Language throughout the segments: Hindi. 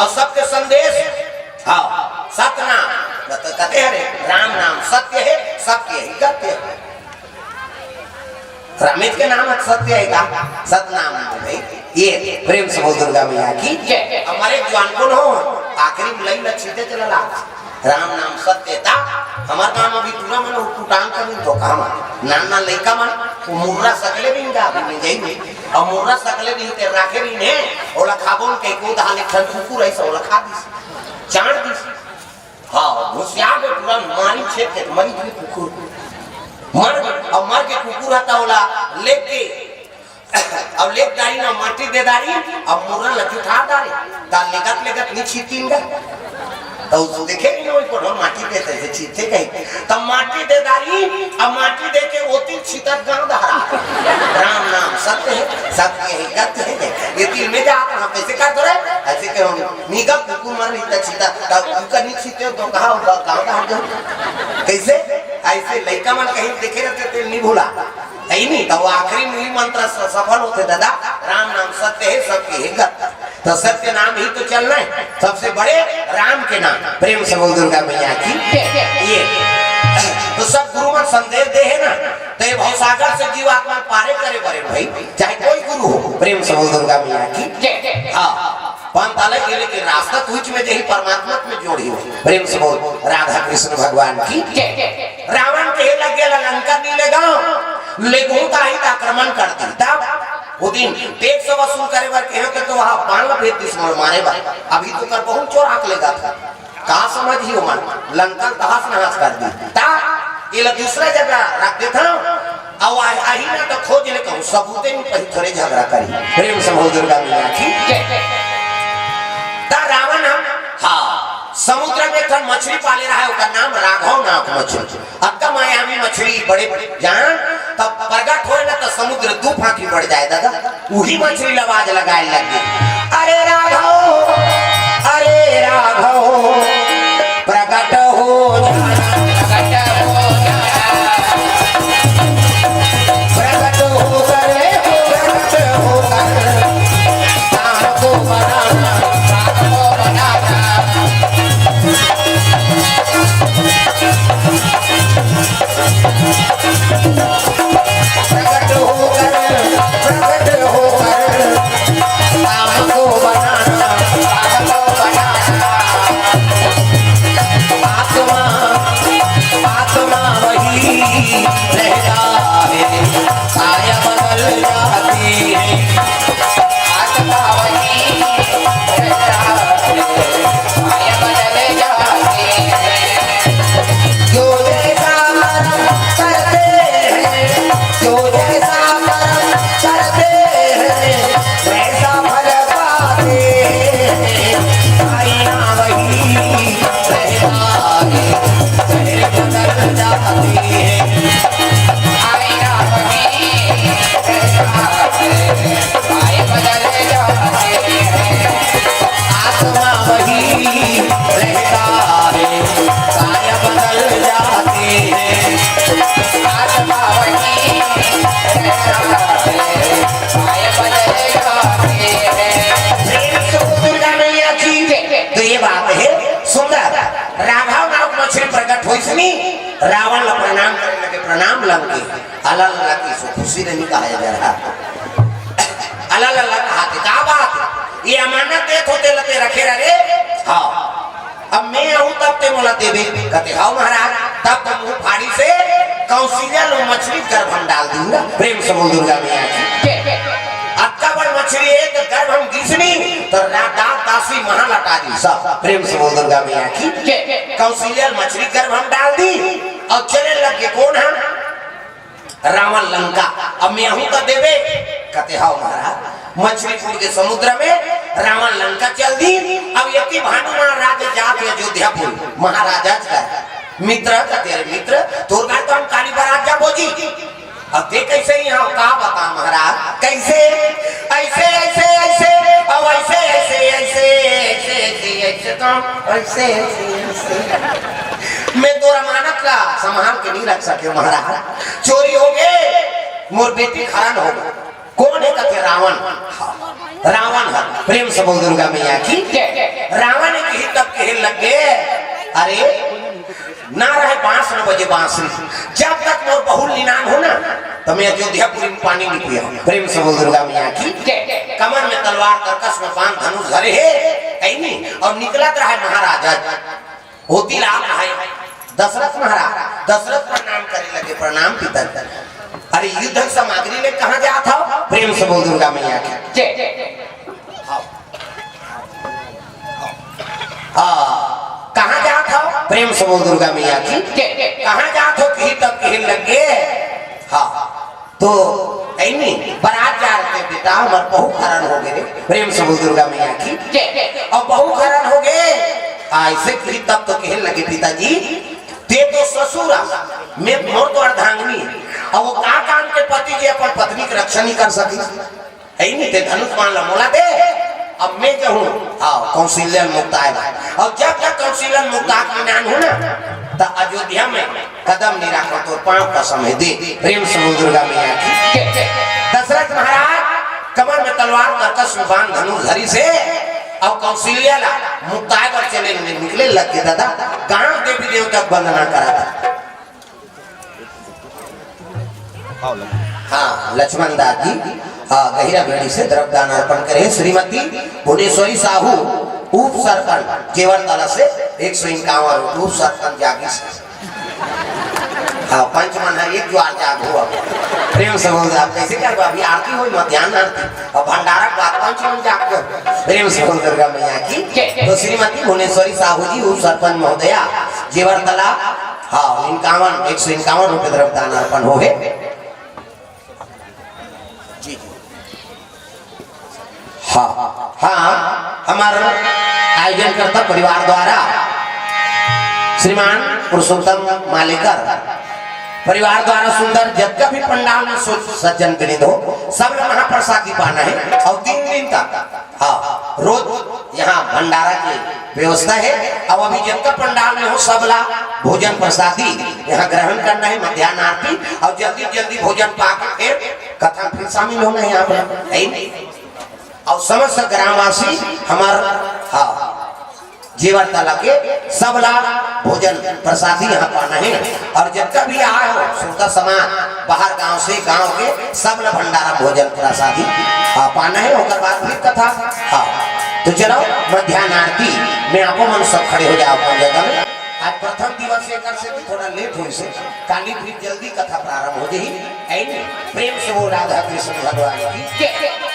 और सबके संदेश हाँ सतनाम कहते हैं राम नाम सत्य है सबके ही गत्य है। रामित के नाम सत्य है का सतनाम भाई ये प्रेम से बोल दुर्गा मैया की हमारे जवान को हो आखिरी लई लक्षिते चला राम नाम सत्य था हमार काम अभी पूरा मन उटांग का नहीं तो काम नाना लइका मन मुर्रा सकले भी इंगा भी जाई और मुर्रा सकले भी ते राखे भी ने ओला खाबोन के को दाले खन कुकुर ऐसा ओला खा दिस चाड़ दिस हां होशियार के पूरा मारी छेद के मरी भी कुकुर मर के कुकुर आता ओला लेके अब लेक डाली ना माटी दे दारी अब मुर्रा लठी उठा दारी ता लेगत नी छीतींगा तो देखे कि नहीं को माटी देते थे छीते कहीं तब माटी दे दारी अब माटी दे के ओती छीतर गांव दहरा राम नाम सत्य है सत्य है गत्य है ये तीन में जा आप कैसे कर दो रे ऐसे के हम निगम कुकुर मर नहीं छीता तब का नहीं छीते तो कहां गांव दहर जाओ कैसे ऐसे लइका मन कहीं देखे रहते थे नहीं भूला नहीं तो आखिरी मूल मंत्र सफल होते दादा राम नाम सत्य है सबके है गत्य तो सत्य नाम ही तो चलना है सबसे बड़े राम के नाम प्रेम से बोल दुर्गा मैया की ये तो सब गुरु मन संदेश दे है ना तो ये भवसागर से जीव आत्मा पारे करे बड़े भाई चाहे कोई गुरु हो प्रेम से बोल दुर्गा मैया की हाँ पंथालय के लिए रास्ता तुझ में जही परमात्मा में जोड़ी हो प्रेम से बोल राधा कृष्ण भगवान की रावण के लगे लंका नीले गांव लेगो ताही आक्रमण कर दी तब वो दिन टैक्स वसूल करे बार कहे के तो वहां बाण भेद दुश्मन मारे बा अभी तो कर बहुत चोर आक लेगा था कहां समझ ही हो मन लंका तहस नहस कर दी ता ये दूसरा जगह रख देता अब आई ना तो खोज ले कहूं सबूते में कहीं थोड़े झगड़ा करी प्रेम से बोल दुर्गा मैया की ता रावण हम हां समुद्र में था मछली पाले रहा है उसका नाम राघव नाग मछली अक्का मायावी मछली बड़े जान तब प्रगट होए ना तो समुद्र दो फांकी बढ़ जाए दादा वही मछली आवाज लगाए लगी अरे राघव प्रगट हो रावण प्रणाम करने लगे प्रणाम लंके अल्लाह की सो खुशी नहीं कहा जा रहा अल्लाह कहा क्या बात ये अमानत दे होते लते रखे रे हाँ अब मैं आऊं तब ते मोला देवे कहते हाँ महाराज तब तुम मुंह फाड़ी से कौशल्या लो मछली गर्भ हम डाल दूंगा प्रेम से बोल दुर्गा मैया की अक्का बड़ मछली है तो गर्भ हम गिसनी तो दांत दासी महा लटा दी सब प्रेम से बोल दुर्गा मैया की कौशल्या मछली गर्भ हम डाल दी और चले लगे कौन हम रावण लंका अब मैं हूं का देवे कहते हाँ महाराज मछली फूल के समुद्र में रावण लंका चल दी अब यति भानु महाराज जाके अयोध्या फूल महाराजा का मित्र का तेरे मित्र तोर का तो हम काली बारात जा बोजी अब देख कैसे यहाँ का बता महाराज कैसे ऐसे ऐसे ऐसे अब ऐसे ऐसे ऐसे ऐसे ऐसे ऐसे तो ऐसे ऐसे मैं तो अमानत का संभाल के नहीं रख सके महाराज चोरी हो गए मोर बेटी खरान हो गई कौन है कहते रावण रावण है प्रेम से बोल दुर्गा मैया की लग गए अरे ना रहे बांस न बजे बांसुरी जब तक मोर बहुल निनान हो ना तो मैं अयोध्यापुरी में पानी नहीं पिया प्रेम से बोल दुर्गा मैया की कमर में तलवार तरकस में बांध धनुष धरे है कहीं नहीं और निकलत रहा महाराजा होती लाभ है दशरथ महाराज दशरथ प्रणाम करे लगे प्रणाम पिता अरे युद्ध सामग्री ले कहाँ जा था प्रेम से बोल दुर्गा मैया की कहाँ जा था प्रेम से बोल दुर्गा मैया की कहाँ जा थो कहीं तक कहीं लग गए हाँ तो नहीं बारात जा रहे थे बेटा हमारे बहु खरण हो गए प्रेम से बोल दुर्गा मैया की और बहु खरण हो गए ऐसे कहीं तब तो कहने लगे पिताजी ते तो ससुर मैं मोर तो अर्धांगिनी और वो का काम के पति जी अपन पत्नी की रक्षा नहीं कर सकी है नहीं ते धनुष मान ला मोला दे अब मैं जो हूँ कौशल्य मुक्त आएगा और जब तक कौशल्य मुक्त आत्मज्ञान हो ना तो अयोध्या में कदम नहीं रखा तो पांव का समय दे प्रेम से दुर्गा मैया की दशरथ महाराज कमर में तलवार कर्कश में बांध धनुष धरी से और कौशल्या ला मुक्ताय पर चले निकले लगे दादा गांव देवी देवता वंदना करा था हाँ लक्ष्मण दास जी गहिरा भेड़ी से द्रव्यदान अर्पण करे श्रीमती भुवनेश्वरी साहू उप सरपंच केवरतला से 151 उप सरपंच जागी से हाँ पंचमन है एक द्वार जाग हुआ प्रेम से बोल आप कैसे कर अभी आरती हुई मध्याह्न आरती और भंडारा बात पंचमन जाग गो प्रेम से बोल दुर्गा मैया की तो श्रीमती भुवनेश्वरी साहू जी उप सरपंच महोदया केवरतला हाँ 151 रुपये द्रव्यदान अर्पण हो गए हाँ हाँ हमारा आयोजन करता परिवार द्वारा श्रीमान पुरुषोत्तम मालेकर परिवार द्वारा सुंदर जब का भी पंडाल में सज्जन गणित हो सब महाप्रसादी पाना है और 3 दिन तक हाँ रोज यहाँ भंडारा की व्यवस्था है अब अभी जब का पंडाल में हो सबला भोजन प्रसादी यहाँ ग्रहण करना है मध्याह्न आरती और जल्दी जल्दी भोजन पाके फिर कथा फिर शामिल होना है यहाँ पर है नहीं और समस्त ग्रामवासी हमारा हाँ जीवनतला के सब लाभ भोजन प्रसादी यहाँ पाना है और जब कभी आए हो सुनता समाज बाहर गांव से गांव के सब ला भंडारा भोजन प्रसादी पाना है और बाद फिर कथा हाँ तो चलो मध्याह्न आरती में आपको मन सब खड़े हो जाओ अपनी जगह में आज प्रथम दिवस से भी थोड़ा लेट हुई से काली फिर जल्दी कथा प्रारंभ हो जाएगी प्रेम से वो राधा कृष्ण भगवान की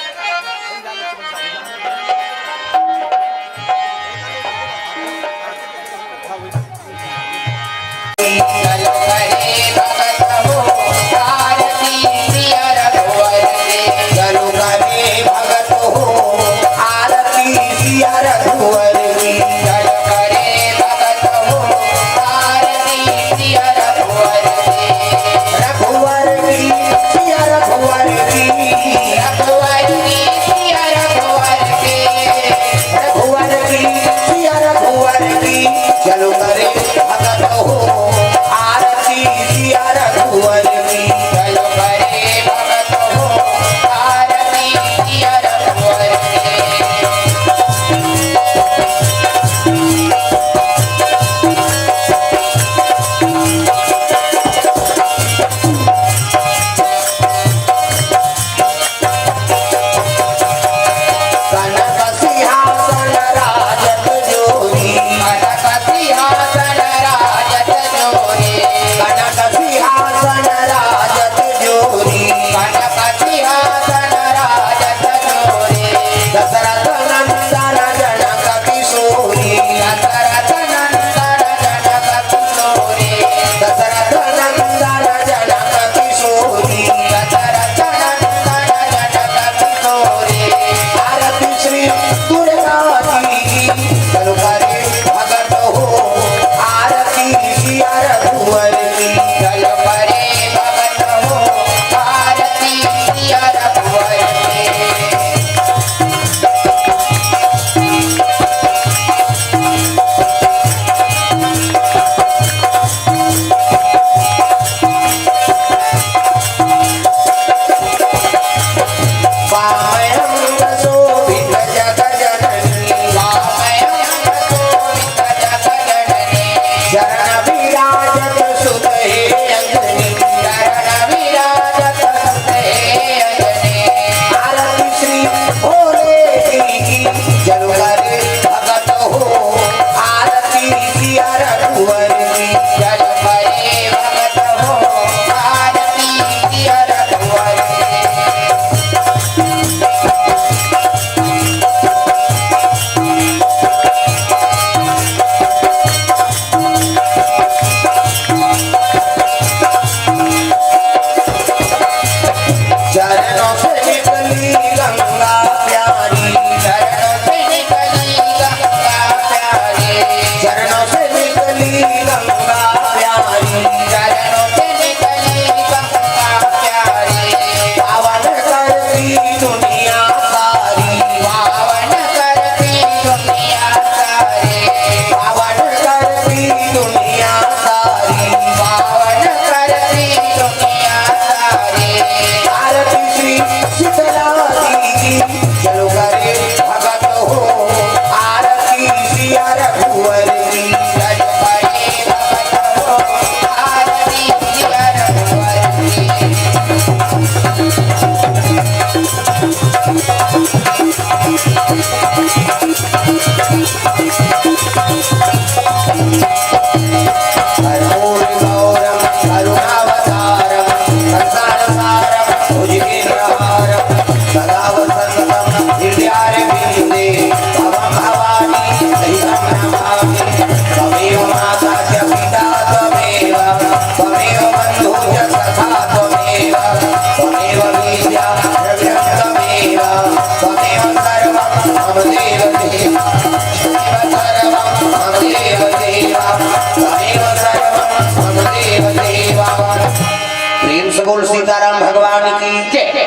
सीताराम भगवान की,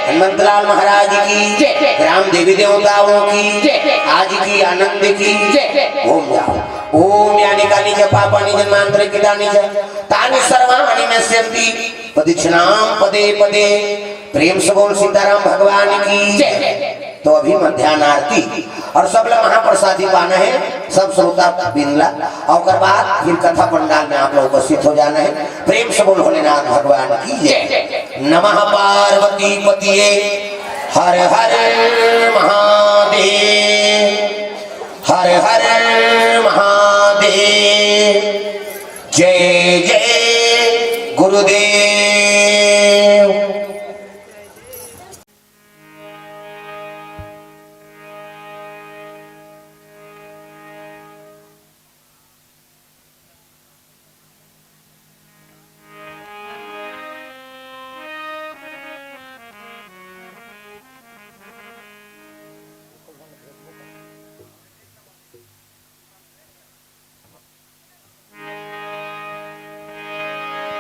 हनुमंतलाल महाराज की, ग्राम देवी देवताओं की, आज की आनंद की। ओम जाओ ओम यानी कानी जपा पानी जन्मांतर किदानी ज तानि सर्वाणि में सिद्धि प्रदक्षिणाम पदे पदे। प्रेम से बोल सीताराम भगवान की। तो अभी मध्याह्न आरती और सब लोग महाप्रसादी पाना है, सब श्रोता बिनला और बाद फिर कथा पंडाल में आप लोग उपस्थित हो जाना है। प्रेम से बोल भोलेनाथ भगवान की जय। नमः पार्वती पतिये हर हर महादेव, हर हर महादेव, जय जय गुरुदेव।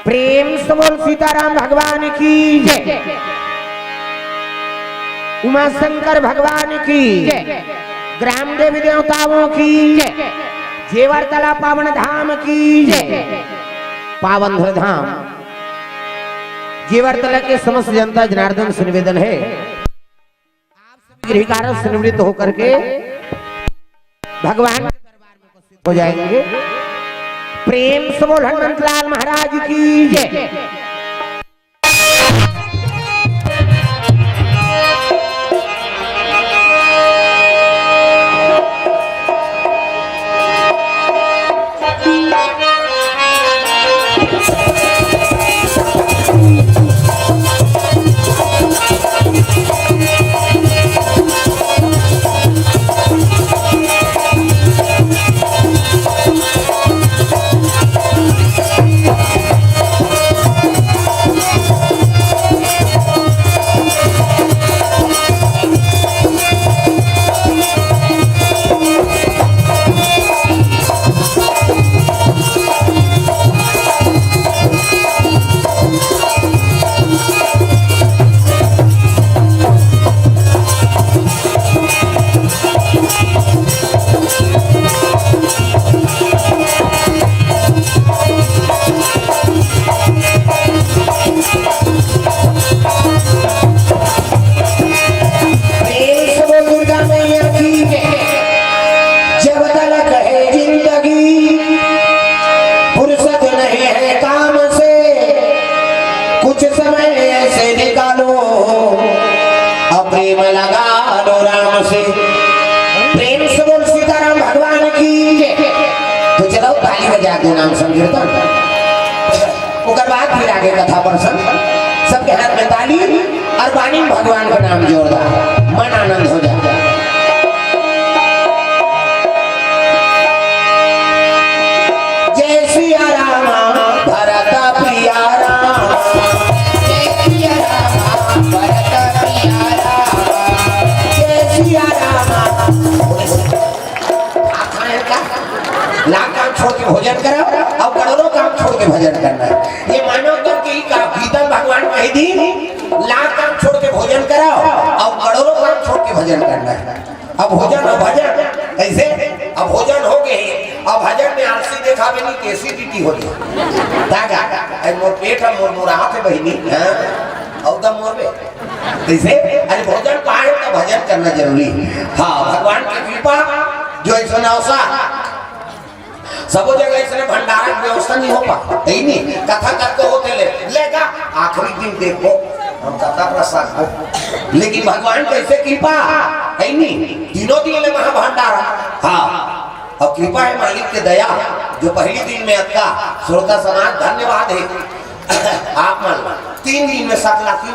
प्रेम से बोल सीताराम भगवान की जय। उमा शंकर भगवान की जय। ग्राम देवी देवताओं की जय। जेवरतला पावन धाम की जय। पावन धाम जेवरतला के समस्त जनता जनार्दन से निवेदन है, आप सभी गृहकार्य से निवृत्त होकर के भगवान के दरबार में उपस्थित हो जाएंगे। प्रेम से बोल हनुमंतलाल महाराज की जय। नाम संकीर्तन उसके बाद फिर आगे कथा प्रसंग। सबके हाथ में ताली और वाणी में भगवान का नाम जोरदार, मन आनंद हो जाता है। जय सिया राम भरत प्रिया राम, जय सिया राम भरत प्रिया राम, जय सिया राम। लाख काम छोड़ के भोजन करो और करोड़ों काम छोड़ के भजन करना है। ये मानो तो कि गीता भगवान कह दी, लाख काम छोड़ के भोजन कराओ और करोड़ों काम छोड़ के भजन करना है। अब भोजन और भजन ऐसे, अब भोजन हो गए, अब भजन में आलसी देखा भी नहीं, कैसी टीटी हो गई तागा मोर पेट मोर मोरा हाथ बहिनी और दम मोर में ऐसे। अरे भोजन पाए तो भजन करना जरूरी। हाँ, भगवान की कृपा जो ऐसा नौसा सब जगह इसने भंडारा की व्यवस्था नहीं हो पाता, नहीं कथा करते होते लेगा आखिरी दिन देखो हम कथा प्रसाद हो। लेकिन भगवान कैसे कृपा है नहीं तीनों दिन में महाभंडारा। हाँ और कृपा है मालिक के दया जो पहली दिन में अक्का श्रोता समाज धन्यवाद है आप मान 3 दिन में 7 लाख की,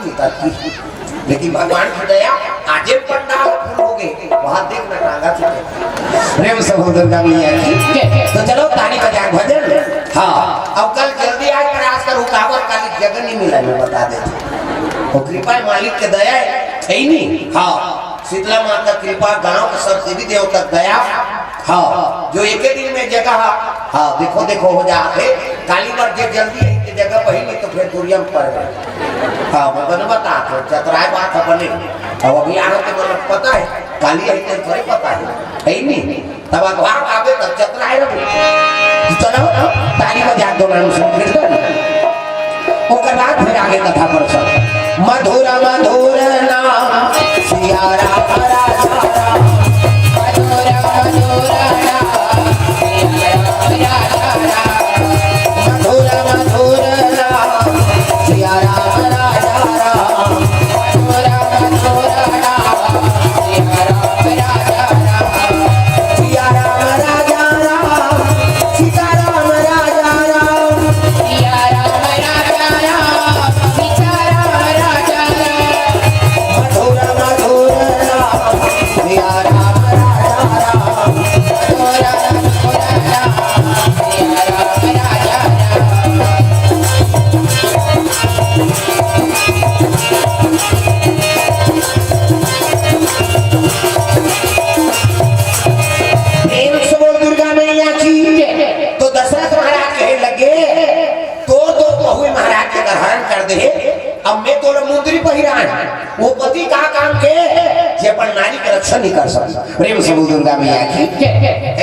लेकिन भगवान की दया आज पंडाल फुल हो गए वहां देखना टांगा चुके प्रेम सहोदर का मियां की। तो चलो ताली बजा भजन। हाँ अब कल जल्दी आज प्रयास कर रुकावट काली जगह नहीं मिला मैं बता देते तो कृपा मालिक के दया है ही नहीं। हाँ शीतला माता कृपा गांव के सब देवी देवता दया। हाँ जो एक दिन में जगह हाँ देखो देखो हो जाते काली बार जे जल्दी है जगह वही नहीं तो फिर दुरियम पड़ गए। हाँ मैं बता तो चतुराय बात है बने अब अभी आने के मतलब पता है काली है तो थोड़ी पता है नहीं तब अखबार आवे तब चतुराय रहे। चलो ताली बजा दो नाम संकीर्तन ओकर बाद फिर आगे कथा पर सब मधुर मधुर नाम सिया राम राजा राम मधुर मधुर नाम सिया राम राजा राम मधुर मधुर नाम सिया राम राजा राम मधुर मधुर नाम सिया राम राजा राम सिया राम राजा राम सीता राम राजा राम सिया राम राजा राम सीता राम राजा राम मधुर मधुर नाम सिया राम राजा राम मधुर मधुर नाम सिया राम राजा राम। प्रेम से बोल दुर्गा मैया की। तो दशरथ महाराज कहे लगे तो बहु महाराज के हरण कर दे अब मैं तो मुंदरी पहिरान वो पति का काम के जे अपन नारी के रक्षा नहीं कर सकता। प्रेम से बोल दुर्गा मैया की।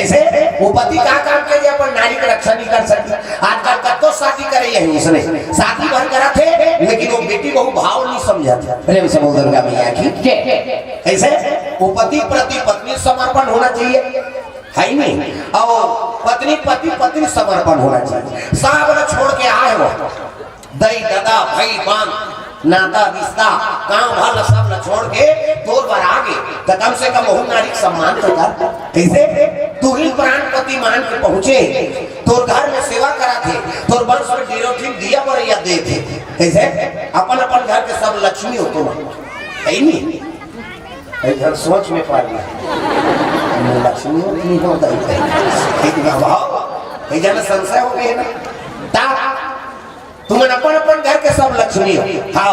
ऐसे वो पति का काम के जे अपन नारी के रक्षा नहीं कर सकता। आजकल कतो शादी करे यही उसने शादी भर करा थे लेकिन वो बेटी बहु भाव नहीं समझा था। प्रेम से बोल दुर्गा मैया की। ऐसे वो पति प्रति पत्नी समर्पण होना चाहिए है नहीं और पत्नी पति पत्नी समर्पण होना चाहिए। सब छोड़ के आए हो दई दादा भाई बान नाता रिश्ता गांव भर सब छोड़ के तोर पर आगे तो कम से कम बहु नारी सम्मान तो कर। कैसे तू ही प्राणपति मान के पहुंचे तोर घर में सेवा करा थे तोर वंश में डेरोठिन दिया पर या दे थे। कैसे अपन अपन घर के सब लक्ष्मी हो तुम है नहीं इधर सोच में पा लिया लक्ष्मी नहीं होता इतना भाव इधर संशय हो गए ना ता तुम अपन अपन घर के सब लक्ष्मी हो। हाँ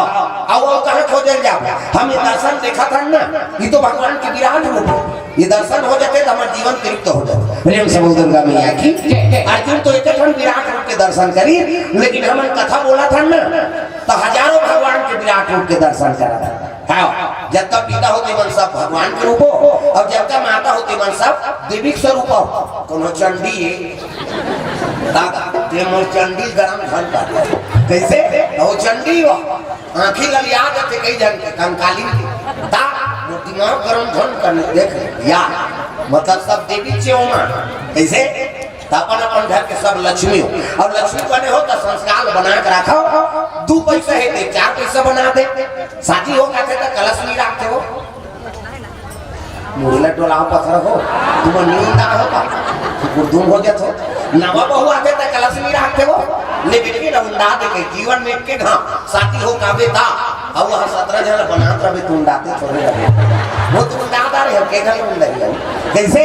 आओ कहाँ खोजल जाओ हम ये दर्शन देखा था ना ये तो भगवान के विराट रूप ये दर्शन हो जाते तो हमारा जीवन तृप्त हो जाए। प्रेम से बोल दुर्गा मैया की। अर्जुन तो एक विराट रूप के दर्शन करी लेकिन हम कथा बोला था ना तो हजारों भगवान के विराट रूप के दर्शन करा था। हाँ जब तक पिता होते मन सब भगवान के रूप हो और जब तक माता होती मन सब देवी स्वरूप हो। कोनो चंडी चंडी गरम झन कर कैसे वो चंडी हो आंखी ललिया जाते कई जन के कंकाली ता वो दिमाग गरम झन करने देख या मतलब सब देवी से हो मां कैसे अपन अपन घर के सब लक्ष्मी हो और लक्ष्मी बने हो तो संस्कार बना के रखो 2 पैसा है दे 4 पैसा बना दे शादी हो कहते तो कलश नहीं रखते हो मुरला टोला पत्थर हो तुम नींदा होगा गुरदुम हो जाते हो नवा बहु आते तो कलश नहीं रखते हो लेकिन के उंडा दे के जीवन में के घा शादी हो काबे था अब वहां 17 जन बनात रहे तुम डाते छोड़े रहे वो तुम डादा रहे के घर में लगी कैसे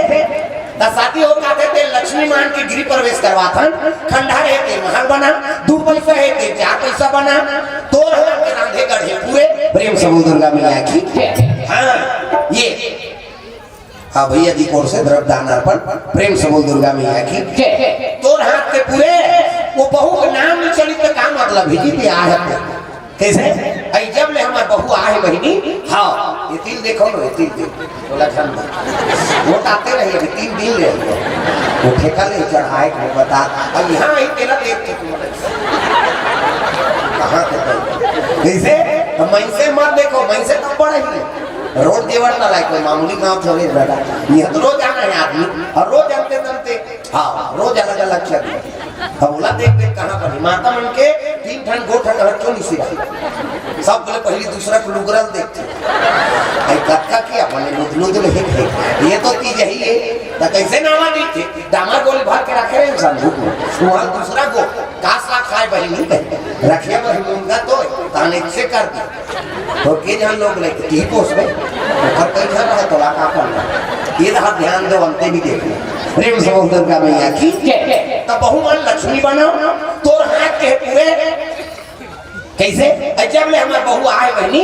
शादी हो कहते थे लक्ष्मी मान के गृह प्रवेश करवाता खंडा रहे थे महल बना 2 पैसा है थे 4 पैसा बना तो के रांधे गढ़े पूरे। प्रेम से बोल दुर्गा मैया की। हाँ ये हाँ भैया जी कोर से द्रव्य दान अर्पण प्रेम से बोल दुर्गा मैया की। तोर हाथ के पूरे वो बहू का नाम नहीं चली तो का मतलब है जी है कैसे आई जब ले हमार बहू आहे बहिनी। हाँ ये तिल देखो लो ये तिल बोला ठंडा वो आते रहे अभी 3 दिन ले वो ठेका ले चढ़ाए को बता अब यहाँ आई तेला देखते कहाँ कैसे मैं से मत देखो मैं से कम बड़ा ही रोड जेवर ना लाइक कोई मामूली गांव थोड़े बेटा ये तो रोज आना है आदमी और रोज आते चलते। हाँ रोज अलग अलग चलते बोला देख देख कहाँ पर माता मन के 3 ठन 2 ठन क्यों नहीं सिरा सब बोले पहली दूसरा को लुगरल देखते आई कक्का किया बोले लुदलुद ले ये तो चीज यही है तो कैसे नामा दी थे दामा गोली भर के रखे रहे संदूक में वहां दूसरा को कासला खाए बहिनी कहे रखिए बहिनी मुंगा तो ताने से कर दी तो के जहां लोग लेके की पोस में और कई जगह है तो लाका कर ये रहा ध्यान दो अंते भी देखना प्रेम समुद्र का मैया की तब बहुमान लक्ष्मी बनो तोर हाथ के पूरे कैसे जब ले हमार बहू आए बहनी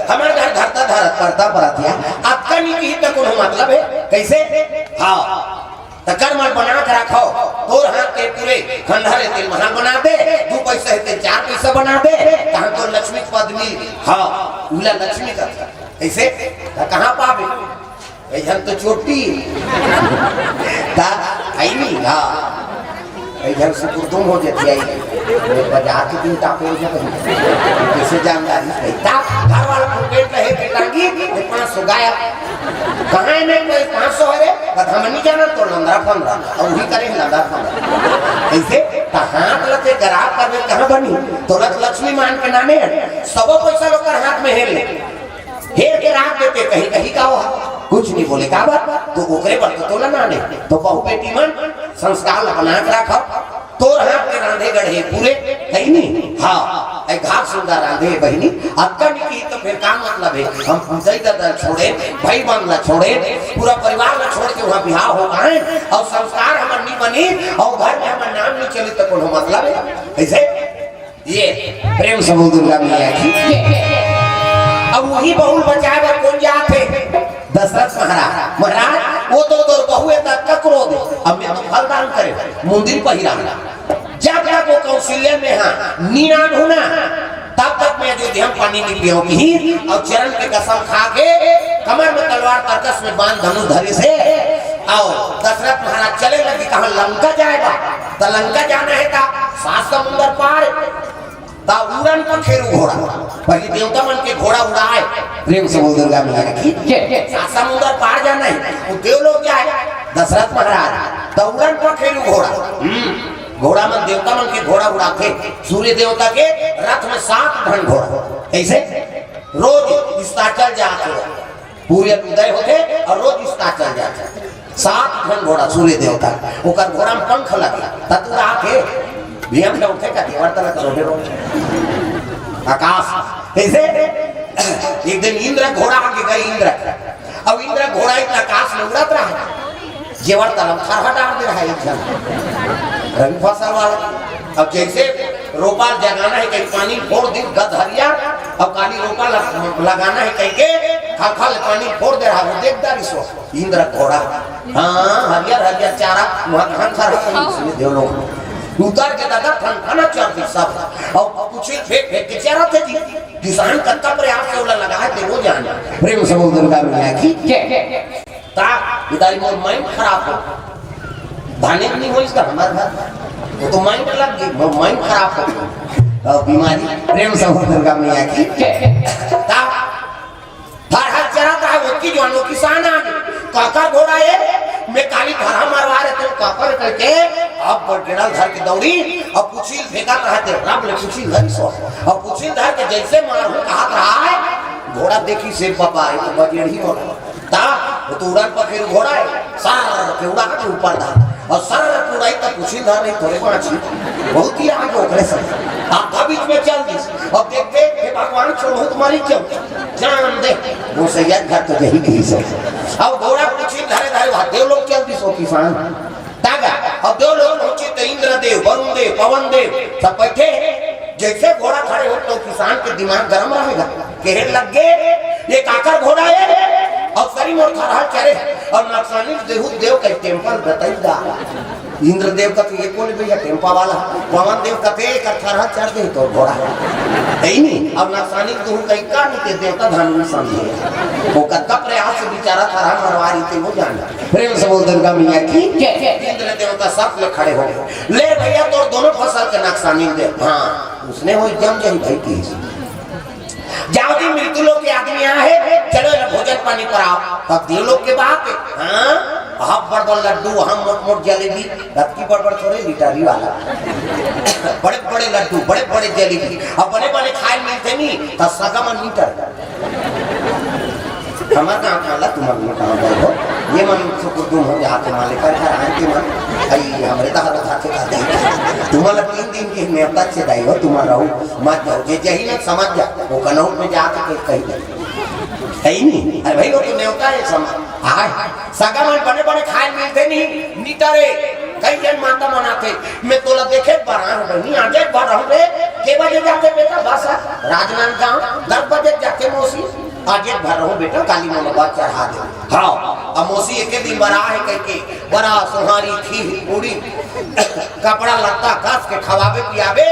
हमारे घर धरता धरत करता परतिया आपका नहीं की तक कोनो मतलब है कैसे हाँ तकर मार बना के रखो तोर हाथ के पूरे खंडहर तेल महा बना दे 2 पैसा है 4 पैसा बना दे कहां तो लक्ष्मी पद्मी हाँ उला लक्ष्मी का कैसे कहां पावे इधर तो चोटी ता आई नहीं हाँ इधर से कुर्दुम हो जाती है बाजार के दिन ताप हो जाता है कैसे जानकारी है ताप घर वाला फुकेट रहे पिटांगी 500 गाया कहाँ है नहीं कोई 500 है रे कथा में नहीं जाना तो लंदरा 15 और वही करे लंदरा 15 ऐसे हाथ लगे गराब कर कहाँ बनी तो लक्ष्मी मान के नामे सबो पैसा लोग हाथ में हेर ले हेर के रात देते कहीं कहीं का हो कुछ नहीं बोले का बात तो ओकरे पर तो ना नाने तो बहु बेटी मन संस्कार बना के रखो तोर हाथ के रांधे गढ़े पूरे है नहीं हाँ ऐ घाट सुंदर रांधे बहनी आपका नहीं की तो फिर काम मतलब है हम पूजा दादा छोड़े भाई बहन ला छोड़े पूरा परिवार ला छोड़ के वहाँ बिहार हो गए और संस्कार हमार नहीं बनी और घर में हमार नाम नहीं चली तो कोनो मतलब है ऐसे ये प्रेम समुद्र का मैया की अब वही बहुल बचाए बर कौन जाते दशरथ महाराज वो तो बहू है ककरो दे अब मैं तो फल दान करे मंदिर पहिरा जब तक वो कौशल्य में हां नीरान होना तब तक मैं अयोध्या में पानी नहीं पियोगी और चरण के कसम खा के कमर में तलवार तरकस में बांध धनुष धरे से आओ दशरथ महाराज चले लगे कहा लंका जाएगा तो लंका जाना है था 7 समुंदर पार उड़न पर खेरू घोड़ा पहले देवता मन के घोड़ा उड़ाए प्रेम समुद्र का मैया की समुद्र पार जाना है वो देव लोग जाए दशरथ महाराज तो उड़न पर खेरू घोड़ा घोड़ा मन देवता मन के घोड़ा उड़ाते सूर्य देवता के रथ में 7 घन घोड़ा ऐसे रोज अस्ताचल जाते पूरे उदय होते और रोज अस्ताचल जाते 7 घन घोड़ा सूर्य देवता ओकर घोड़ा में पंख लगे ततुरा के नियम में उठे का वर्तन करो आकाश ऐसे एक दिन इंद्र घोड़ा आगे गए इंद्र अब इंद्र घोड़ा इतना आकाश में उड़त रहा जेवर तलम खरहा डाल दे रहा है एक जन रवि फसल वाला अब जैसे रोपा जगाना है कहीं पानी फोड़ दी गधरिया अब काली रोपा लगाना है कहीं के खल पानी फोड़ दे रहा वो देखता रिसो इंद्र घोड़ा हाँ हरियर हरियर चारा वहां धान सारा देव लोग उतर के दादा ठनठना चढ़ती सब और कुछ फेंक फेंक के चारा थे जी किसान कत्ता प्रयास से उला लगा के वो जाना प्रेम समुद्र का मैया की ता इधर मोर माइंड खराब हो धाने नहीं हो इसका हमारे घर वो तो माइंड लग गई माइंड खराब हो और बीमारी प्रेम समुद्र का मैया की ता हर हर चरा था वो की जवानों किसान आ काका घोड़ा है मैं काली धरा मारवा रहे थे काकर करके अब बड़गड़ल धर के दौड़ी और पुछिल फेंका रहते रब ले पुछिल धर सो और पुछिल धर के जैसे मारू कहा रहा है घोड़ा देखी से पापा है तो बजेड़ी हो ता वो तो उड़ान पर फिर घोड़ा है सार के उड़ा के ऊपर धा और सार के उड़ाई तक पुछिल धर नहीं थोड़े पाछी बहुत ही आगे ओकरे से आप बीच में चल दी अब देखते हे भगवान छोड़ो तुम्हारी क्यों जान दे वो सैया घर तो यही कही से अब घोड़ा पुछिल धरे धरे देव लोग चल दी सो किसान तागा अब दो लोग पहुंचे तो इंद्र देव वरुण देव पवन देव सब बैठे जैसे घोड़ा खड़े हो तो किसान के दिमाग गर्म रहेगा कहने लग गए ये काकर घोड़ा है और सरी मोर खड़ा चढ़े और नक्सानी देव का टेम्पल बताइएगा इंद्र देव का तो ये कौन भैया टेम्पा वाला पवन देव का एक खड़ा चढ़ दे तो घोड़ा है नहीं अब नक्सानी देव का का नहीं देवता धनु समझे वो का प्रयास से बेचारा खड़ा मरवारी थे वो जाना प्रेम समुद्र का मैया की इंद्र देवता सब ले खड़े हो ले भैया तो दोनों फसल के नक्सानी दे हां उसने वो जम जाई भाई की जाओ जी मृत्यु लोग के आदमी यहाँ है चलो भोजन पानी कराओ तब देव लोग के बात हाँ हम बड़ बड़ लड्डू हम मोट मोट जलेबी रत्ती बड़ बड़ थोड़े लिटारी वाला बड़े बड़े लड्डू बड़े बड़े जलेबी अब बड़े बड़े खाए मिलते नहीं तो सगा मन मीटर हमार गाँव खाला तुम्हारे में कहाँ गए हो ये मन सुकुर तुम हो जाते मान लेकर घर आए के मन आई हमारे तो हालत हाथे का दे तुम्हारा 3 दिन के नेवता से दाई हो तुम्हारा रहो मत जाओ जे यही ना समझ जा वो कनौट में जाके कहीं है ही नहीं अरे भाई वो तो नेवता है समझ आए सगा मन बड़े बड़े खाए मिलते नहीं नीटरे कई जन माता मनाते मैं तोला देखे बड़ा हूँ नहीं आगे बढ़ रहा हूँ के बजे जाते बेटा बस राजनांदगांव 10 बजे जाते मौसी आगे भर रहा हूँ बेटा काली माँ बात चढ़ा दे हाँ अब मौसी एक दिन बड़ा है कह के बड़ा सुहारी खीर पूरी कपड़ा लत्ता कस के खवाबे पियाबे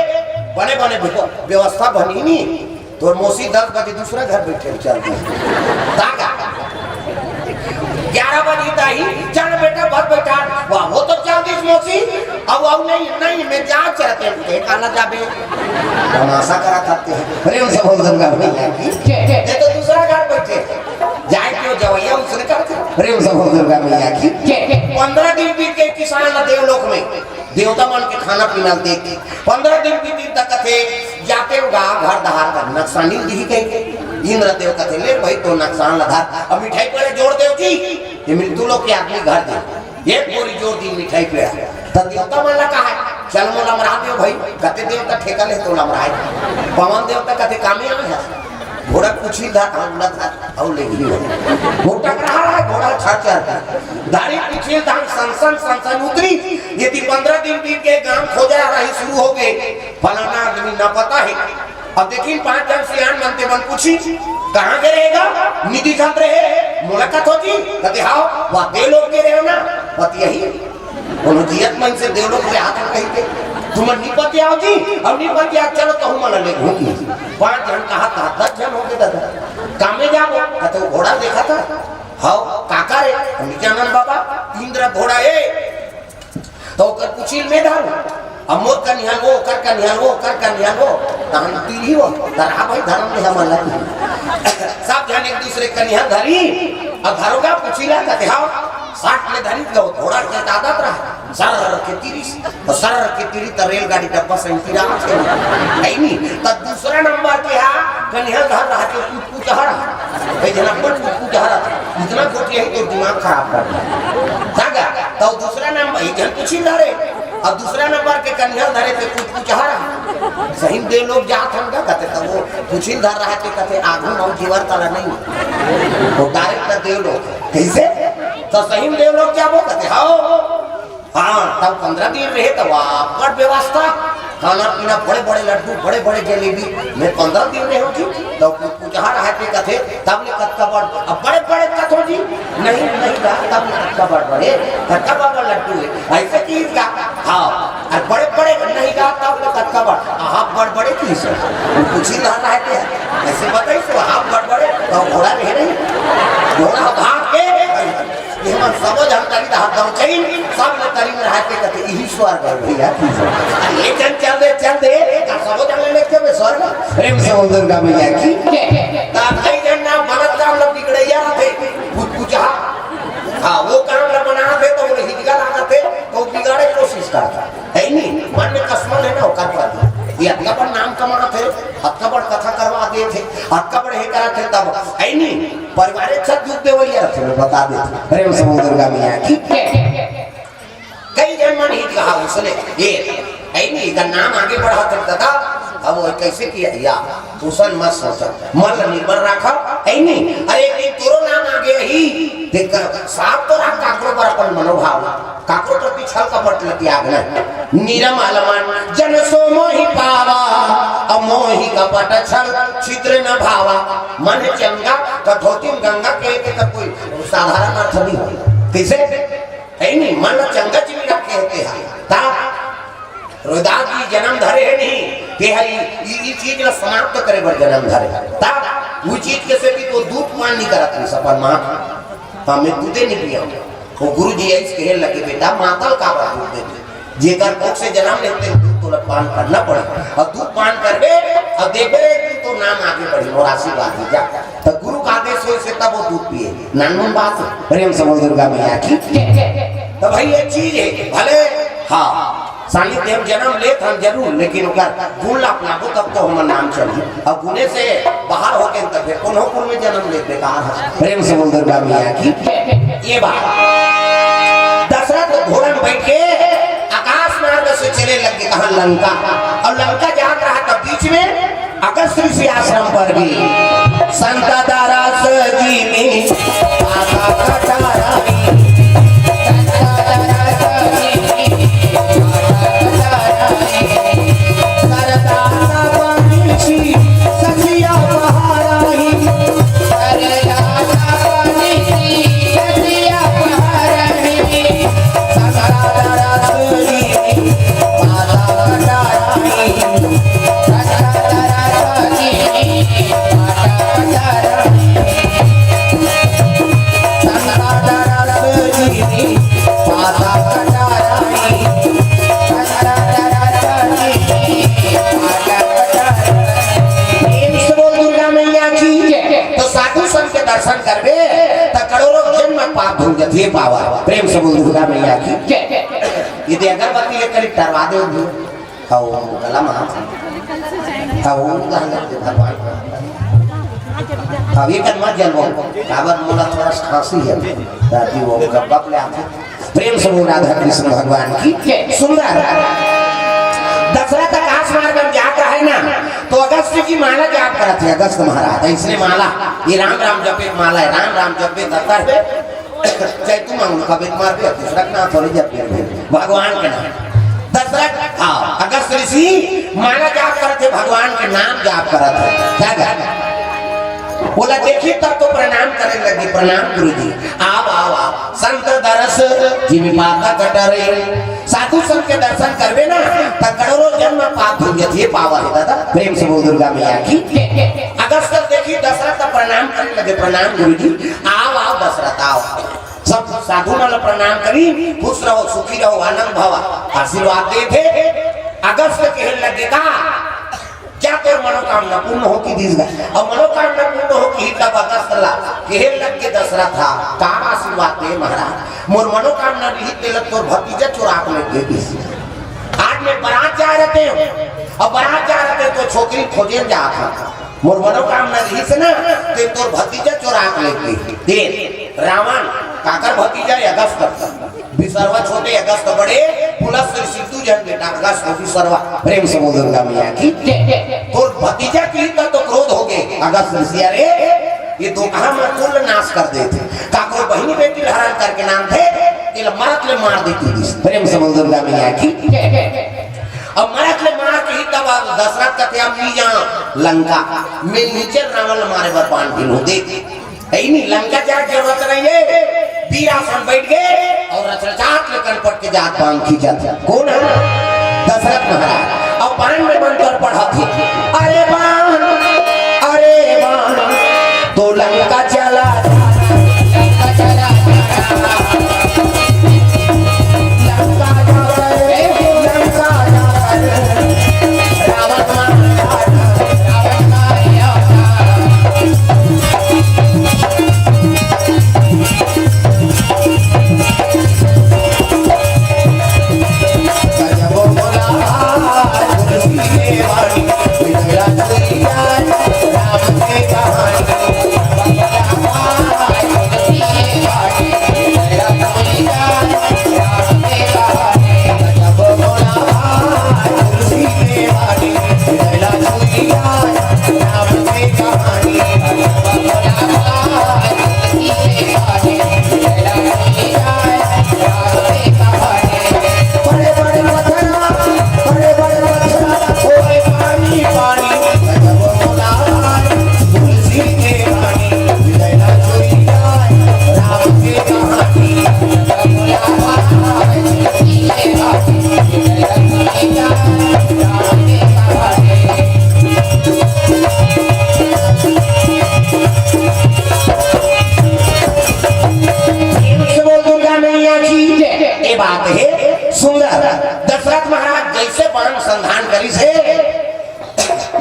बने बने व्यवस्था बनी नहीं तो मौसी 10 बजे दूसरा घर बैठे चल गए 11 बजे दाई चल बेटा बस बैठा वाह वो तो चल दी मौसी अब नहीं मैं जा चलते हैं खाना जाबे तमाशा करा करते हैं प्रेम से बोल दूंगा भैया ये तो दूसरा घर बैठे जाए क्यों जवैया उसने करते प्रेम से बोल दूंगा भैया की 15 दिन बीत के किसान ना देवलोक में देवता मन के खाना पीना देते 15 दिन बीत तक थे जाते होगा घर दहार का नक्सानी दी गई इंद्र देव कथे ले भाई तो नुकसान लगा अब मिठाई पड़े जोड़ देव जी ये मृत्यु लोग के आदमी घर दे एक बोरी जोड़ दी मिठाई पे तो देवता मन लगा है चल मोला मरा देव भाई कते देवता ठेका ले तो लमराए पवन देवता कथे कामे आ है घोड़ा कुछ ही था अंगला था और ले गई वो टकरा रहा है घोड़ा छाछर दाढ़ी पीछे धान संसन उतरी यदि 15 दिन बीत के गांव खोजा रही शुरू हो गए फलाना आदमी ना पता है अब देखिए 5 जन सियान मनते मन पूछी कहाँ के रहेगा निधि खात रहे मुलाकात होती कहते हाँ वह दे लोग के रहे ना पति यही उन्होंने जियत मन से देव लोग ले हाथ कही के तुम निपति आओ जी अब निपति आ चलो तो हम ले घूमी 5 जन कहा था 10 जन हो गए दादा कामे जाओ कहते वो घोड़ा देखा था हाँ काका रे नित्यानंद बाबा इंद्र घोड़ा है तो कर पूछिल में डाल अब मोर का निहाल वो कर का निहाल वो कर का निहाल वो तहन तीरी हो धरा भाई धर्म में हम लगी सब जन एक दूसरे का निहाल धरी अब धरोगा पूछिला कहते हाँ 60 में धरी तो घोड़ा के आदत रहा सर के 30 और सर के 30 तो रेलगाड़ी डब्बा से इंतरा है नहीं तो दूसरा नंबर के हा कन्हैया घर रहा के पूछहरा भाई जना पर पूछहरा इतना गोटी है तो दिमाग खराब कर दिया सागा तो दूसरा नंबर ये जन पूछी धरे अब दूसरा नंबर के कन्हैया धरे पे पूछहरा सही दे लोग जात हम का कहते तो वो पूछी धर रहा के कहते आगू नौ जीवर तला नहीं वो डायरेक्ट देव लोग कैसे तो सही देव लोग क्या वो कहते हाँ तब 15 दिन रहे तो वापस व्यवस्था खाना पीना बड़े बड़े लड्डू बड़े बड़े जलेबी मैं 15 दिन रहे होगी तो जहाँ रहते कथे तब ने कत्का बड़ अब बड़े बड़े कथो जी नहीं तब ने कत्का बड़ बड़े कत्का बड़ लड्डू है ऐसे चीज का हाँ और बड़े बड़े नहीं गा तब ने कत्का बड़ आप बड़ बड़े चीज कुछ ही रहते हैं ऐसे बताइए तो आप बड़ बड़े तो घोड़ा रहे नहीं घोड़ा भाग के ये हम समझ हम तरी हाथ गाँव चाहिए सब ने तरी में रहते कहते यही स्वर्ग है भैया ये चल दे समझ हम लेने के में स्वर्ग प्रेम से बोल दुर्गा मैया की तब कई जन ना बनत काम लोग बिगड़े या थे कुछ हाँ वो काम ना बना दे तो उन्हें हिजगा लगा थे तो बिगाड़े कोशिश करता है नहीं मन में कसमल है ना वो कर पाता ये अक्का पर नाम कमा थे अक्का पर कथा करवा दिए थे अक्का पर हे करा थे तब है नहीं परिवार एक साथ जुट वही रखे मैं बता देता प्रेम से बोल दुर्गा मैया की कई जन मन ही कहा उसने ये है नहीं का नाम आगे बढ़ा थे दादा अब वो कैसे किया या तुसन मत सोचा मन निर्भर रखा है नहीं अरे एक दिन तोरो नाम आगे ही देख साफ तो रहा काकरो पर अपन मनोभाव काकरो प्रति छल कपट लगी आगना निरम अलमान जन सो मोहि पावा अमोहि कपट छल छिद्र न भावा मन चंगा कठोती गंगा के कोई साधारण अर्थ नहीं हो कैसे है नहीं मन चंगा चिंगा कहते हैं ता रोदास जी जन्म धरे है नहीं के है ये चीज ला समाप्त करे बर जन्म धरे ता वो चीज कैसे भी तो दूध पान नहीं करत है सपन मां हमें दूधे नहीं पिया वो गुरु जी ऐसे कहे लगे बेटा माता का दूध देते जेकर कोख से जन्म लेते दूध तो पान करना पड़े और दूध पान करबे अब देख रहे तो नाम आगे बढ़ी और आशीर्वाद दी जा तो गुरु का आदेश हो से तब वो दूध पिए नानमन बात प्रेम से बोल दुर्गा मैया की तो भाई ये चीज है भले हाँ सानिध्य हम जन्म लेत हम जरूर लेकिन ओकर गुण अपनाबो तब तो हमर नाम चली अब गुणे से बाहर हो के तब फिर कोनो कुल में जन्म ले बेकार है प्रेम से बोल दुर्गा मैया की ये बात दशरथ घोड़ा में बैठ के आकाश मार्ग से चले लगे कहा लंका और लंका जात रहा तब बीच में अगस्त ऋषि आश्रम पर भी संत दारास जी में आका कटारानी दर्शन करबे त करोड़ों जन्म पाप धुल जथे पावा प्रेम से बोल दुर्गा मैया की ये दे अगरबत्ती लेकर टरवा दे हां गला मा हां भगवान अब ये कनमा जलवा काबर मोला थोड़ा खांसी है दादी वो गप्पा ले आते प्रेम से बोल राधा कृष्ण भगवान की सुंदर दशरथ आकाश मार्ग में जाता है ना तो अगस्त की माला जाप करते हैं अगस्त महाराज इसलिए माला ये राम राम जपे माला है राम राम जपे दत्ता है चाहे तुम मांगो कभी मार भी दशरथ ना थोड़ी जपे भगवान के नाम दशरथ हाँ अगस्त ऋषि माला जाप करते भगवान के नाम जाप करते क्या क्या बोला देखिए तब तो प्रणाम करने लगे प्रणाम गुरु जी आओ आओ आओ संत दरस जिमी माता कटरे साधु संत के दर्शन करबे ना त करोड़ों जन्म पाप धुल जथे पावा है दादा प्रेम से बोल दुर्गा मैया की अगस्त देखिए दशरथ प्रणाम करने लगे प्रणाम गुरु जी आओ आओ दशरथ आओ सब साधु माला प्रणाम करी खुश रहो सुखी रहो आनंद भवा आशीर्वाद दे थे अगस्त कहने लगे का क्या तो मनोकामना पूर्ण हो की दीस और मनोकामना पूर्ण हो की तब अगस्त ला कहने लगे दशरथ था का आशीर्वाद दे महाराज मोर मनोकामना भी तेलक तोर भतीजा चुराक में दे दी आज में बारात जा रहे थे और बारात जा रहे तो छोकरी खोजे जा था मोर मनोकामना रही से ना ते तोर भतीजा चुराक लेके दे रावण काकर भतीजा अगस्त बिसरवा छोटे अगस्त बड़े पुलस सिद्धू जन बेटा अगस्त बिसरवा प्रेम से बोल दुर्गा मैया की तोर भतीजा की तो क्रोध हो गए अगस्त ऋषि अरे ये दो कहा मैं कुल नाश कर देते काको बहनी बेटी हरण करके नाम थे ये मरत ले मार देती थी प्रेम से बोल दुर्गा मैया की अब मरत ले मार के ही तब दशरथ कहते हम ली जा लंका में नीचे रावण मारे बर्बाद दिन हो दे नहीं लंका जा जरूरत नहीं है वीरासन बैठ गए और रचरचात लेकर पट के जात बांध खींचा कौन है दशरथ महाराज और बाण में मंत्र पढ़ा थे अरे बाण तो लंका चला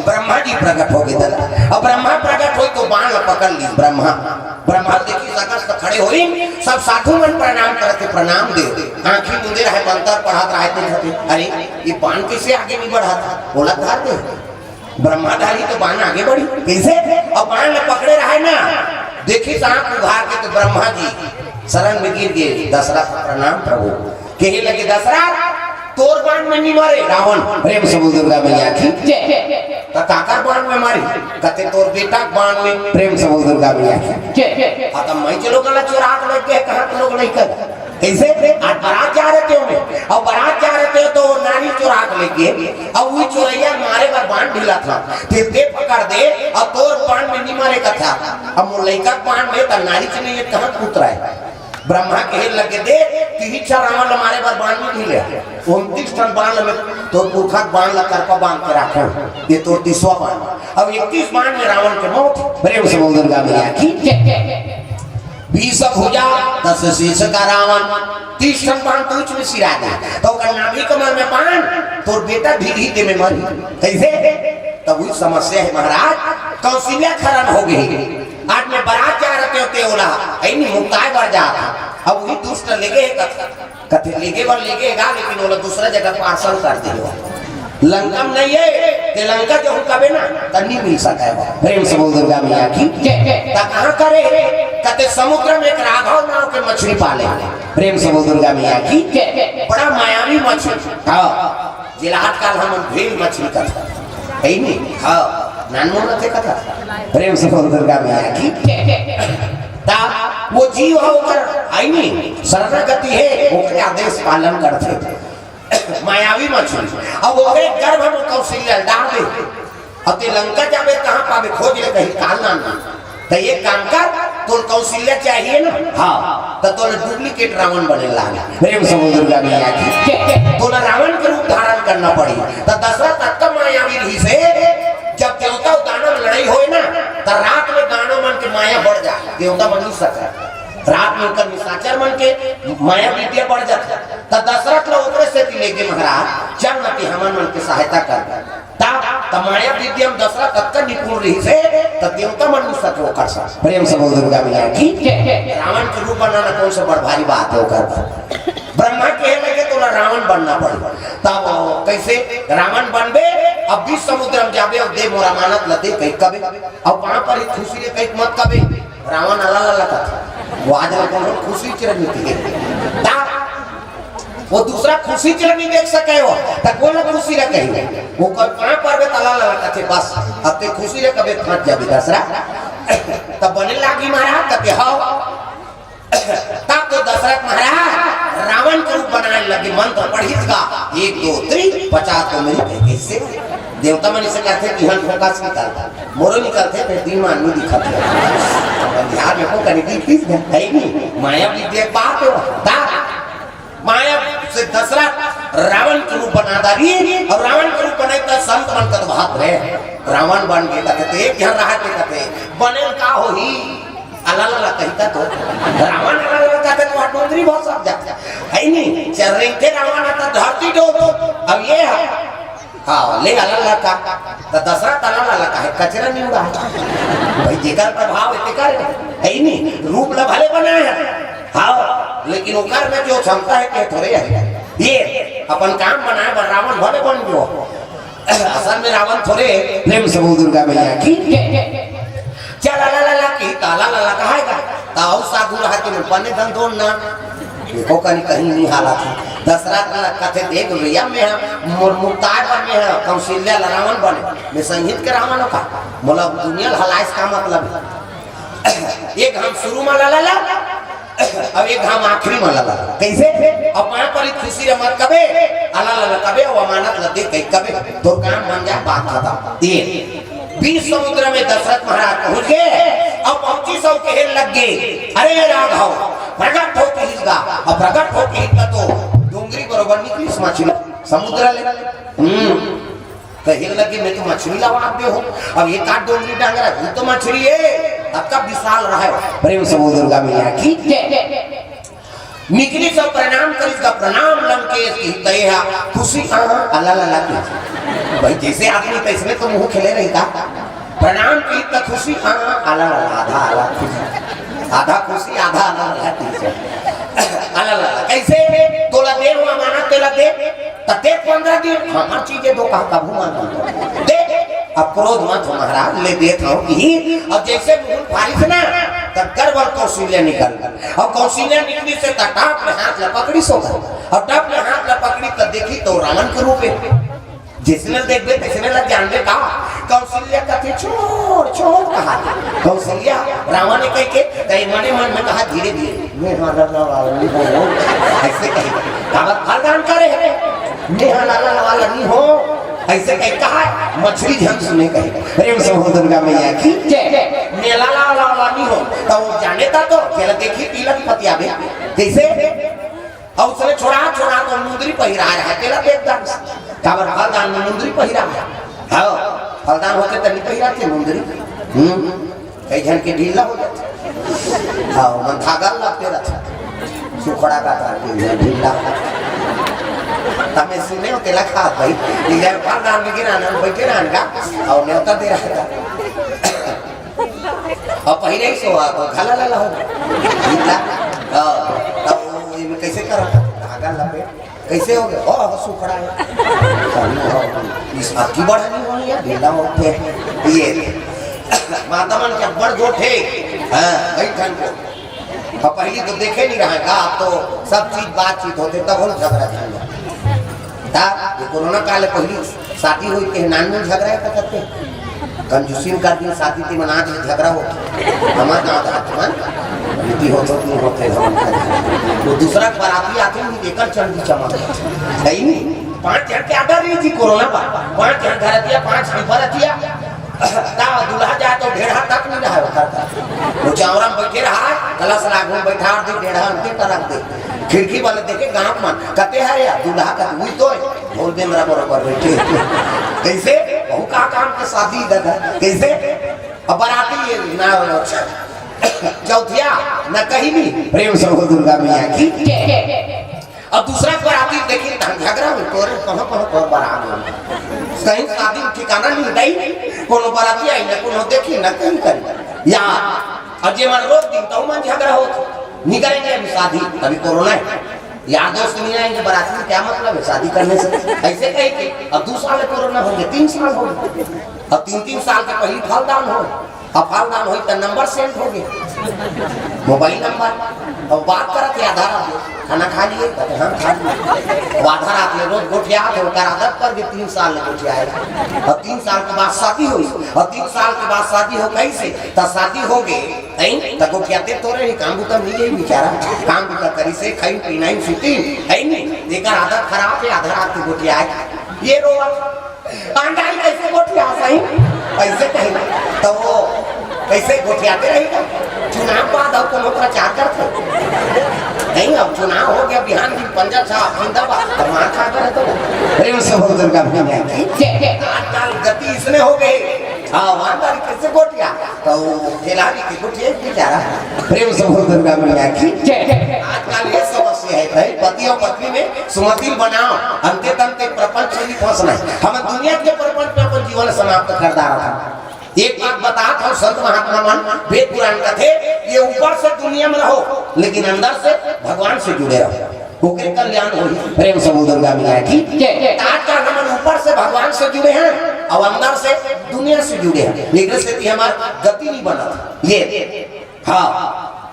ब्रह्मा जी प्रकट हो गए दादा। अब ब्रह्मा प्रकट हुई तो बाण पकड़ ली ब्रह्मा। ब्रह्मा देखी सकस खड़े हुई, सब साधु मन प्रणाम करते, प्रणाम दे आंखी मुंदे रहे, मंत्र पढ़ात रहे। अरे ये बाण कैसे आगे नहीं बढ़ा था, बोला धार दे ब्रह्माधारी तो बाण आगे बढ़ी कैसे। अब बाण पकड़े रहे ना, देखी सांप उघार के तो ब्रह्मा जी शरण में गिर गए। दशरथ प्रणाम प्रभु, कहे लगे दशरथ तोर बाण में नहीं मारे रावण, प्रेम से बोल दुर्गा मैया की तो काकर बाण में मारी, कहते तोर बेटा बाण में, प्रेम से बोल दुर्गा मैया की। अब मैं चलो गला चुरा लग गए, कहाँ के लोग नहीं कर कैसे। आज बारात जा रहे थे और बारात जा रहे थे तो नारी चुरा लेके, और वही चुरैया मारे बार बाण ढीला था, फिर दे पकड़ दे और तोर बाण में नहीं मारे का था। अब वो लड़का बाण में तो नारी से नहीं कहाँ उतरा है। ब्रह्मा कहे लगे दे तीही चार रावण हमारे बार बाण में ढीले 29 टन बाण में तो पुरखा बाण ला करपा बांध के रखा, ये तो 30वां बाण। अब 31 बाण में रावण के मौत, प्रेम से बोल दुर्गा मैया की। 20 भुजा 10 शीश का रावण, 30 टन बाण तूच में सिरा दे तो नाभि कमर में बाण, तो बेटा धीरे धीरे में मरी कैसे। तब वही समस्या है महाराज, कौशल्या खरण हो गई। आज में बारात जा रहे होते ओला ऐनी मुक्ताय बढ़ जाता, अब वही दुष्ट लेगे कथे लेगे वर लेगेगा, लेकिन ओला दूसरा जगह पार्सल कर दियो। लंका में नहीं है ते लंका जो हम कबे ना तन्नी मिल सका है, प्रेम से बोल दुर्गा मैया की। ता कहां करे कते समुद्र में एक राघव नाव के मछली पाले, प्रेम से बोल दुर्गा मैया की। बड़ा मायावी मछली, हां जिलाहट काल हम भेल मछली का है नहीं, हां नानमो न थे कथा, प्रेम से बोल दुर्गा मैया की। ता वो जीव होकर आई नहीं शरणागति है, ओकरे आदेश पालन करते मायावी मछली। अब ओकरे गर्भ में कौशल्या डाल दे, अब ते लंका जाबे कहां पावे, खोज ले कहीं काल ना तो ये काम कर, तो कौशल्या चाहिए ना, हाँ तो तोला डुप्लीकेट रावण बने लागे, प्रेम से बोल दुर्गा मैया की। तोला रावण के रूप धारण करना पड़ी। तो दशरथ तक मायावी रही से जब देवता दानव लड़ाई होए ना, तो रात में दानव मन के माया बढ़ जा, देवता बन नहीं सका, रात में उनका निशाचर मन के माया विद्या बढ़ जाता। तो दशरथ लोग ओकरे से लेके महाराज चल न कि हमन मन की सहायता कर ता माया विद्या में दशरथ तक निपुण रही से तो देवता मन नहीं सको कर सा, प्रेम से बोल दुर्गा मैया की। रावण के रूप बनाना कौन सा बड़ भारी बात है ओकर। ब्रह्मा कहे लगे तो रावण बनना पड़े, तब कैसे रावण बनबे। अब 20 समुद्र में जाबे और दे मोरा मानत लते कहीं कबे, अब वहां पर ही खुशी रे कहीं मत कबे। रावण अल्लाह अल्लाह था, वो आज को खुशी चिरंजीवी है ता वो दूसरा खुशी चिर नहीं देख सके हो, तो कौन खुशी रे कहीं वो कहां पर बे तला लगा थे बस। अब ते खुशी रे कबे फट जाबे दसरा तब बने लागी महाराज तब हां तब तो दशरथ महाराज रावण के रूप बनाने लगे, मंत्र पढ़ीगा 1 2 3 50 तो मेरी कैसे देवता मन से कहते कि हम फोकस निकालता मोरो निकालते फिर दिन में आदमी दिखाते ध्यान में को करने की चीज है नहीं। माया विद्या बात है, माया से दशरथ रावण के रूप बना दारी, और रावण के रूप बनाई तो संत मन का बात है। रावण बन के कहते एक घर रहा के कहते बने का हो ही अल्लाह कहता तो रावण अल्लाह कहते तो डोंगरी बहुत सब जाता है नहीं, चल रहे थे रावण आता धरती डोब। अब ये है हाँ ले अल्लाह का तो दशरथ अल्लाह का है, कचरा नहीं उड़ा भाई जेकर प्रभाव इतने कर है नहीं, रूप ला भले बनाए हैं हाँ, लेकिन ओकर में जो क्षमता है के थोड़े है ये अपन काम बनाए पर रावण भले बन गयो, असल में रावण थोड़े। प्रेम से बोल दुर्गा मैया की। चल ला की ताला ला कहाएगा ताऊ साधु रहा के बने धन दोन ना देखो कहीं नहीं हाला थी। दशरथ कथे देख भैया में मुक्ताय बन में है कौशल्या रावण बने मैं संगीत के रावण का बोला दुनिया हलाइस का मतलब एक हम शुरू में ला अब एक हम आखिरी में ला कैसे अपना पर खुशी रे मत कबे अल्लाह कबे वो अमानत लते कई कबे तो काम बन जाए बात खत्म। ये 20 समुद्र में दशरथ महाराज पहुंच गए और 2500 के हेल लग गए। अरे राघव प्रकट हो के हिस्सा और प्रकट हो के हिस्सा तो डोंगरी बरोबर निकली मछली समुद्र ले कहीं लगे मैं तो मछली लगा दे हो। अब एक आध डोंगरी डांग रहा तो मछली है तब का विशाल रहा है। प्रेम से बोल दुर्गा मैया की निकली सब प्रणाम करी का प्रणाम लंकेश की तय खुशी अल्लाह भाई जैसे आदमी तैसने तो मुंह खिले रही का प्रणाम की त खुशी आला आधा आला खुशी आधा खुशी आधा आला आला कैसे तोला दे हुआ माना तेला दे तते 15 दिन हमार चीजें दो कहा कबू मांगा दे अब क्रोध मत हो महाराज ले देता हूँ कि अब जैसे मुंह फारिश ना तब गर्भ और कौशल्या निकल और कौशल्या निकली से टप में हाथ लपकड़ी सो गई और टप में हाथ लपकड़ी तब देखी तो रावण के रूप है जिसने देखबे तैसने लग जानबे का कौशल्या कथे छोड़ छोड़ कहा कौशल्या रावण ने कहे मने मन में कहा धीरे धीरे मैं ऐसे कहे कावत फलदान करे है मैं वाला नहीं हो ऐसे कहे कहा मछली झंग सुने कहे प्रेम से हो दुर्गा मैया की जय मेला वाला नहीं हो तो वो जाने था तो खेल देखी तिलक पतियाबे कैसे और उसने छोड़ा छोड़ा तो मुंदरी पहिरा है तेरा देख दान काबर फलदान में मुंदरी पहिरा है हां फलदान होते तभी पहिरा थे मुंदरी कई जन के ढीला हो जाते हां मन धागा लगते रहता सुखड़ा का था ढीला तमें सुने हो तेला खा भाई इधर फलदान में गिराना बैठे रहना और न्योता दे रहा था और पहिरे ही सो तो खाला लाला हो ढीला तब कैसे करा धागा लपे कैसे हो गया ओ सुखड़ा है इस आपकी बड़ा नहीं होनी है ढीला होते ये माता मन के बड़ गोठे हां कई ठन को और पहली तो देखे नहीं रहा का आप तो सब चीज बातचीत होते तब हम झगड़ा झाला ता ये कोरोना काल पहली शादी हुई के नान में झगड़ा करते कंजूसिन कर दी शादी थी मना दे झगड़ा हो हमार गांव का मन नीति हो तो नहीं होते हम तो दूसरा बराती आते नहीं देकर चल दी चमक सही नहीं 5 जन के आडर रही थी कोरोना पर 5 जन घर दिया 5 नंबर दिया ता दूल्हा जाए तो 1.5 तक नहीं रहा करता वो चावरा में बैठे रहा कलश लागू बैठा दे 1.5 घंटे तरक दे खिड़की वाले देखे गांव में कहते हैं यार दूल्हा का हुई तो बोल दे मेरा बराबर बैठे कैसे बहु का काम के शादी दादा कैसे अब बराती ना चौथिया न कहीं भी प्रेम से हो दुर्गा मैया की अब दूसरा बराती देखी झगड़ा में तोरे कहां तोर बारात कहीं शादी ठिकाना नहीं दई कोनो बराती आई न कोनो देखी न कहीं करी या अजय मन रोक दिन तो मन झगड़ा हो निकलेंगे अभी शादी अभी कोरोना है यार दोस्त नहीं आएंगे बाराती में क्या मतलब है शादी करने से ऐसे कहीं के अब 2 साल कोरोना हो गया 3 साल हो गए अब 3 साल के पहले फलदान हो अब फलदान हो तो नंबर सेंड हो गया मोबाइल नंबर और बात करते आधार खाना खा लिए हाँ खा लिए आधार आपने रोज गोठिया आदत कर के 3 साल में गोठिया आएगा और 3 साल के बाद शादी हुई और 3 साल के बाद शादी हो कैसे तो शादी हो गए तो गोठियाते तो रहे काम बुता नहीं गई बेचारा काम बुता करी से खाई पीना सुती है नहीं लेकर आदत खराब है आधार आपकी गोठिया आए ये रोवा पांडाई कैसे गोठिया सही ऐसे कहीं तो वो कैसे गोठियाते रहेगा चुनाव बाद अब कोनो प्रचार करते नहीं अब चुनाव हो गया बिहार की पंजाब साहब अहमदाबाद और मार खा कर तो प्रेम से हो दुर्गा मैया आजकल गति इसने हो गई हां वहां कैसे गोठिया तो खिलाड़ी की गोठिया बेचारा प्रेम से हो दुर्गा मैया की आजकल ये समस्या है भाई पति और पत्नी में सुमति बनाओ अंते तंते प्रपंच में फंसना हम दुनिया के प्रपंच में अपन जीवन समाप्त कर दा रहा था एक बात बता था संत महात्मा मन वेद पुराण कथे ये ऊपर से दुनिया में रहो लेकिन अंदर से भगवान से जुड़े रहो ओके कल्याण हो प्रेम से दुर्गा मैया की आजकल हम ऊपर से भगवान से जुड़े हैं और अंदर से दुनिया से जुड़े हैं लेकिन से हमारा गति नहीं बना ये हाँ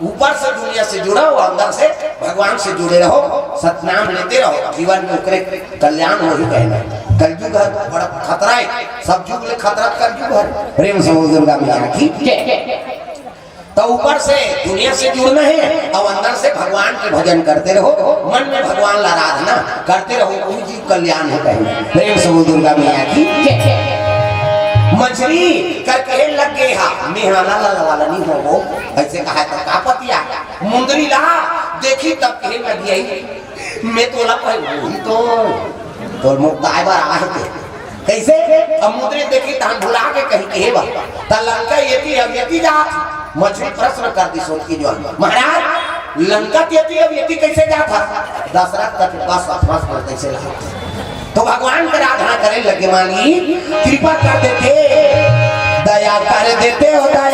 ऊपर से दुनिया से जुड़ा हो अंदर से भगवान से जुड़े रहो सतनाम लेते रहो जीवन में करे कल्याण हो ही कहना कलयुग है बड़ा खतरा है सब युग ले खतरा कलयुग है प्रेम से दुर्गा मैया की तो ऊपर से दुनिया से जुड़ना है और अंदर से भगवान के भजन करते रहो मन में भगवान la आराधना करते रहो वही जीव कल्याण है कहना प्रेम से दुर्गा मैया की मछली कर कहे लग गए हा मेहना वाला नहीं हो वो ऐसे कहा तो का पतिया मुंदरी ला देखी तब कहे लगी आई मैं तोला वही तो मुक्ताय बार आए थे कैसे अब मुंदरी देखी तान भुला के कहीं कहे बा त लंका येती अब येती जात मछली प्रश्न कर दी सोच की जो महाराज लंका येती अब येती कैसे जात था दशरथ तक बस अपना कैसे तो भगवान की आराधना करे लगे माली कृपा कर देते दया कर देते होता